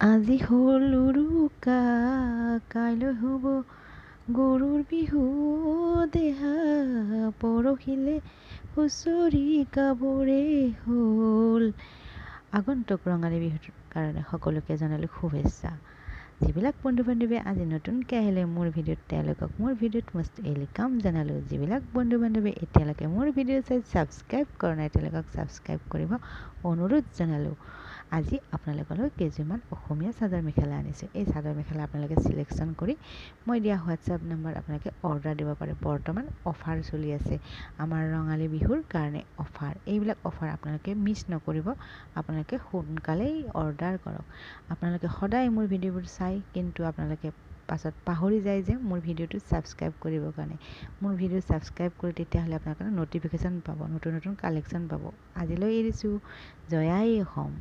আজি হ'ল উৰুকা কাইলৈ হ'ব গৰুৰ বিহু দেহা পৰহিলে হুঁচৰি গাবৰে হ'ল। আগন্তুক ৰঙালী বিহুৰ কাৰণে সকলোকে জনালোঁ শুভেচ্ছা। যিবিলাক বন্ধু বান্ধৱীয়ে আজি নতুনকৈ আহিলে মোৰ ভিডিঅ'ত তেওঁলোকক মোৰ ভিডিঅ'ত মষ্ট ৱেলকাম জনালোঁ। যিবিলাক বন্ধু বান্ধৱীয়ে এতিয়ালৈকে মোৰ ভিডিঅ' চাই ছাবস্ক্ৰাইব কৰা নাই তেওঁলোকক ছাবস্ক্ৰাইব কৰিব অনুৰোধ জনালোঁ। আজি আপোনালোকলৈ কেইযোৰমান অসমীয়া চাদৰ মেখেলা আনিছোঁ। এই চাদৰ মেখেলা আপোনালোকে চিলেকশ্যন কৰি মই দিয়া হোৱাটছআপ নম্বৰ আপোনালোকে অৰ্ডাৰ দিব পাৰে। বৰ্তমান অফাৰ চলি আছে, আমাৰ ৰঙালী বিহুৰ কাৰণে অফাৰ। এইবিলাক অফাৰ আপোনালোকে মিছ নকৰিব, আপোনালোকে সোনকালেই অৰ্ডাৰ কৰক। আপোনালোকে সদায় মোৰ ভিডিঅ'বোৰ চাই কিন্তু আপোনালোকে পাছত পাহৰি যায় যে মোৰ ভিডিঅ'টো ছাবস্ক্ৰাইব কৰিবৰ কাৰণে। মোৰ ভিডিঅ' ছাবস্ক্ৰাইব কৰি তেতিয়াহ'লে আপোনালোকে ন'টিফিকেশ্যন পাব, নতুন নতুন কালেকশ্যন পাব। আজিলৈ এৰিছোঁ। জয় আই অসম।